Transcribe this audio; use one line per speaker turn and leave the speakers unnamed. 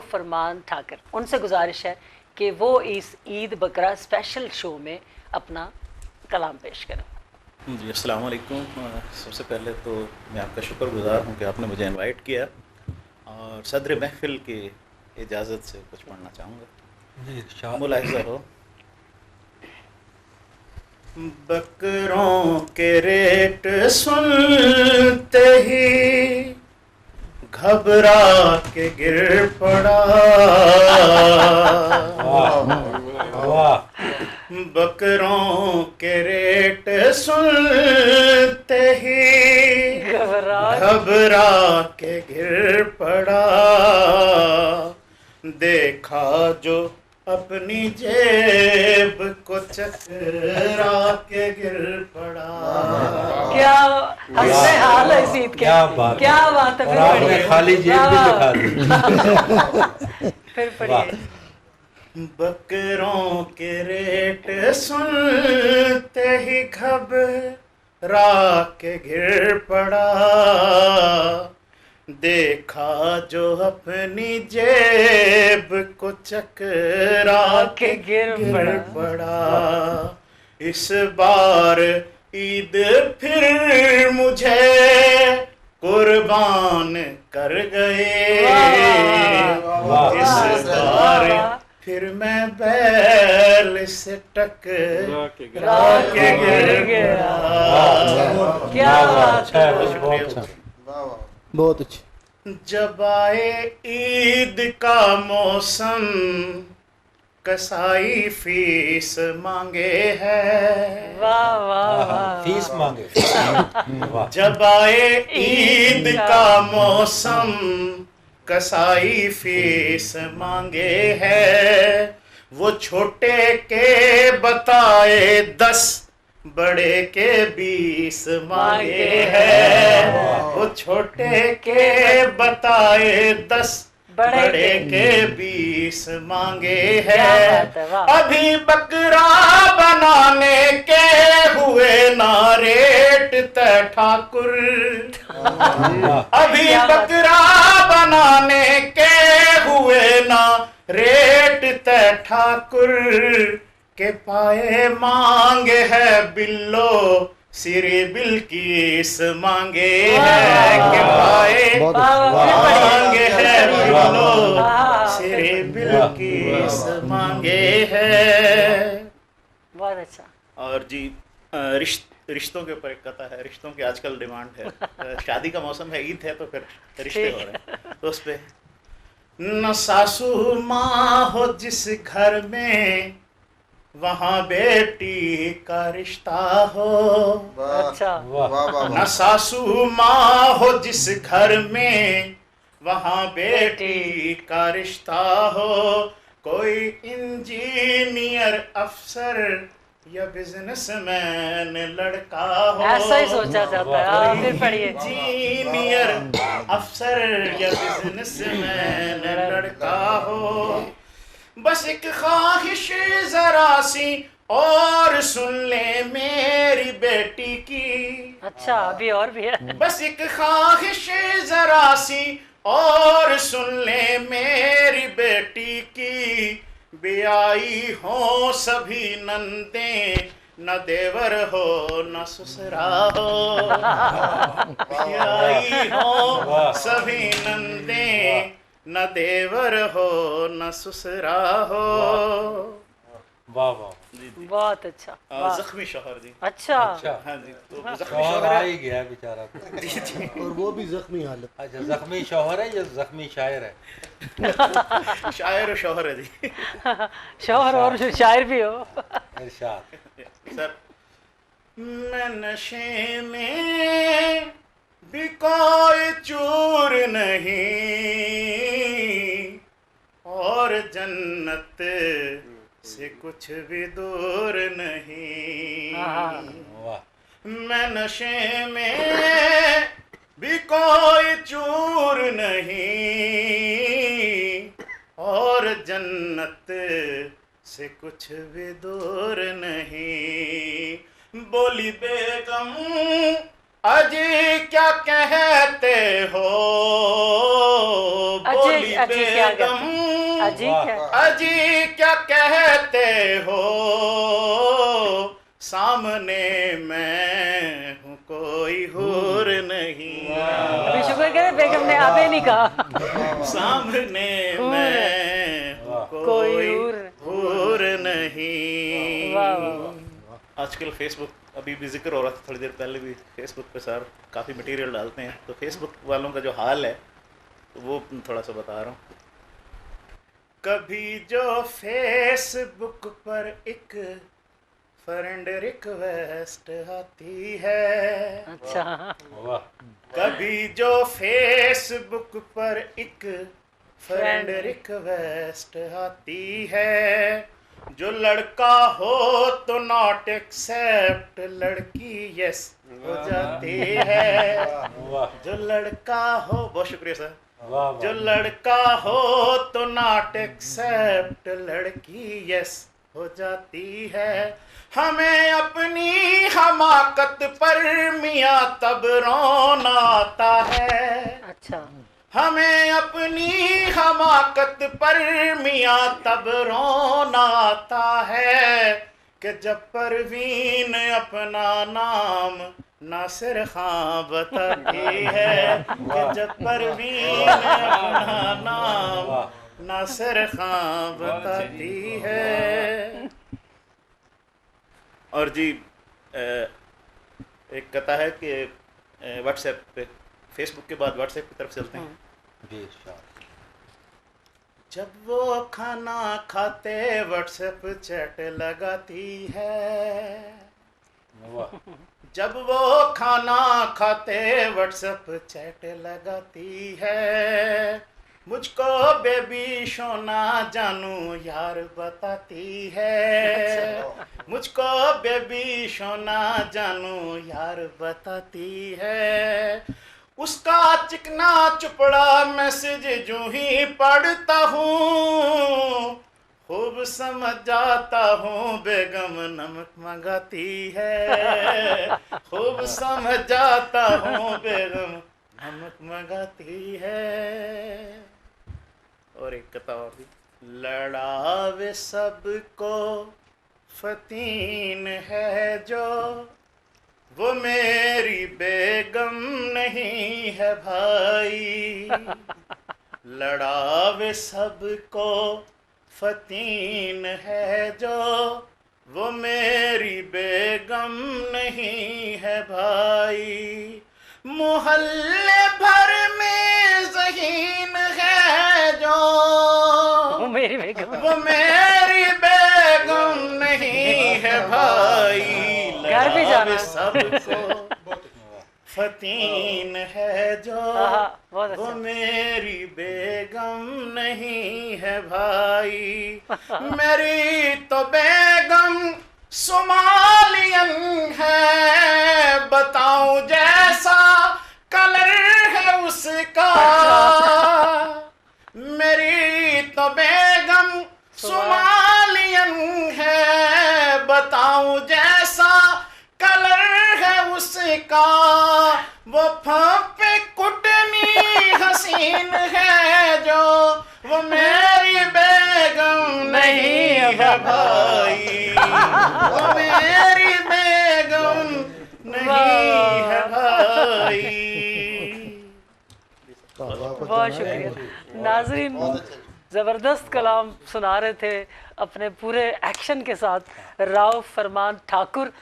फरमान ठाकर, उनसे गुजारिश है कि वो इस ईद बकरा स्पेशल शो में अपना कलाम पेश करें।
जी अस्सलाम वालेकुम। सबसे पहले तो मैं आपका शुक्रगुज़ार हूँ कि आपने मुझे इनवाइट किया और सदर महफ़िल की इजाज़त से कुछ पढ़ना चाहूँगा। मुलाहिज़ा हो। बकरों के रेट सुनते ही घबरा के गिर पड़ा, बकरों के रेट सुनते ही घबरा के गिर पड़ा, देखा जो अपनी जेब को चकरा के गिर पड़ा।
क्या हाल है इस ईद के, क्या बात है।
और आपने खाली जेब भी दिखा दी।
फिर पढ़िए।
बकरों के रेट सुनते ही घबरा के गिर पड़ा, देखा जो अपनी जेब को चकरा के गिर पड़ा। इस बार ईद फिर मुझे कुर्बान कर गए, इस बार फिर मैं बैल से टकरा के गिर गया।
क्या
बहुत अच्छा।
जब आए ईद का मौसम कसाई फीस मांगे है।
वाह वाह,
फीस मांगे।
जब आए ईद का मौसम कसाई फीस मांगे है, वो छोटे के बताए 10 बड़े के 20 मांगे हैं। वो छोटे के बताए 10 बड़े के 20 मांगे हैं। अभी बकरा बनाने के हुए ना रेट तय ठाकुर, अभी बकरा बनाने के हुए ना रेट तय ठाकुर, के पाए मांगे है बिल्लो सिरी बिल्किस मांगे है, के पाए मांगे है बिल्लो सिरी बिल्किस मांगे है।
बहुत अच्छा।
और जी रिश्तों के ऊपर एक कथा है। रिश्तों की आजकल डिमांड है, शादी का मौसम है, ईद है तो फिर रिश्ते हो रहे हैं, तो उस पे न सासू माँ हो जिस घर में वहाँ बेटी का रिश्ता हो।
अच्छा।
न सासू माँ हो जिस घर में वहाँ बेटी का रिश्ता हो, कोई इंजीनियर अफसर या बिजनेसमैन लड़का हो।
ऐसा ही सोचा जाता है। फिर पढ़िए।
इंजीनियर अफसर या बिजनेसमैन लड़का हो, बस एक ख्वाहिश जरा सी और सुन ले मेरी बेटी की।
अच्छा, अभी और भी है।
बस एक ख्वाहिश जरा सी और सुन ले मेरी बेटी की, ब्याई हो सभी नंदे न देवर हो न ससुरा हो। ब्याई हो सभी नंदे न देवर हो न ससुरा हो।
वाह वाह,
बहुत अच्छा।
जख्मी शौहर जी।
अच्छा।
हाँ जी, तो जख्मी
शौहर
शौहर
आ ही गया बेचारा।
जी जी,
और वो भी जख्मी हालत।
अच्छा, जख्मी शौहर है या जख्मी शायर है?
शायर और शौहर है जी।
शौहर और शायर भी हो।
इरशाद।
सर, मैं नशे में भी कोई चूर नहीं और जन्नत से कुछ भी दूर नहीं। मैं नशे में भी कोई चूर नहीं और जन्नत से कुछ भी दूर नहीं। बोली बेगम अजी क्या कहते हो बोली
अजी क्या
बेगम,
अजी क्या?
अजी क्या कहते हो सामने मैं हूँ कोई हूर नहीं,
अभी शुक्र करे बेगम ने आबे नहीं कहा।
सामने मैं हूँ कोई हूर नहीं।
वाह वाह।
आजकल फेसबुक, अभी भी जिक्र हो रहा था थोड़ी देर पहले भी, फेसबुक पे सर काफ़ी मटेरियल डालते हैं, तो फेसबुक वालों का जो हाल है तो वो थोड़ा सा बता रहा हूँ। कभी जो फेसबुक पर एक फ्रेंड रिक्वेस्ट आती है,
अच्छा
वाह
कभी जो फेसबुक पर एक फ्रेंड रिक्वेस्ट आती है, जो लड़का हो तो नॉट एक्सेप्ट, लड़की यस हो जाती है।
वाह
जो लड़का हो, बहुत शुक्रिया सर,
वाह
जो लड़का हो तो नॉट एक्सेप्ट, लड़की यस हो जाती है। हमें अपनी हमाकत पर मियाँ तब रोना आता है,
अच्छा
हमें अपनी हमाकत पर मियाँ तब रोना आता है, कि जब परवीन अपना नाम नासिर खां बताती है, कि जब परवीन अपना नाम नासिर खां बताती है। और जी एक कथा है कि व्हाट्सएप पे, फेसबुक के बाद व्हाट्सएप की तरफ चलते हैं।
बेशक
जब वो खाना खाते व्हाट्सएप चैट लगाती है,
वाह
जब वो खाना खाते व्हाट्सएप चैट लगाती है, मुझको बेबी सोना जानू यार बताती है, मुझको बेबी सोना जानू यार बताती है। उसका चिकना चुपड़ा मैसेज जो ही पढ़ता हूँ, खूब समझ जाता हूँ बेगम नमक मंगाती है, खूब समझ जाता हूँ बेगम नमक मंगाती है। और एक कथा और भी, लड़ावे सबको फतीन है जो, वो मेरी बेगम नहीं है भाई, लड़ावे सबको फतीन है जो, वो मेरी बेगम नहीं है भाई। मोहल्ले भर में ज़हीन है जो,
वो मेरी बेगम,
वो मेरी बेगम नहीं है भाई।
घर भी जाना
सबको फतीन है जो,
बहुत
वो
अच्छा।
मेरी बेगम नहीं है भाई। मेरी तो बेगम सोमालियन है, बताऊं जैसा कलर है उसका, मेरी तो बेगम सोमालियन है, बताऊं जैसा कलर है उसका, वो फपे कुटनी हसीन है जो, वो मेरी बेगम नहीं है भाई, वो मेरी बेगम नहीं है भाई।
बहुत शुक्रिया नाजरीन, ज़बरदस्त कलाम सुना रहे थे अपने पूरे एक्शन के साथ राव फरमान ठाकुर।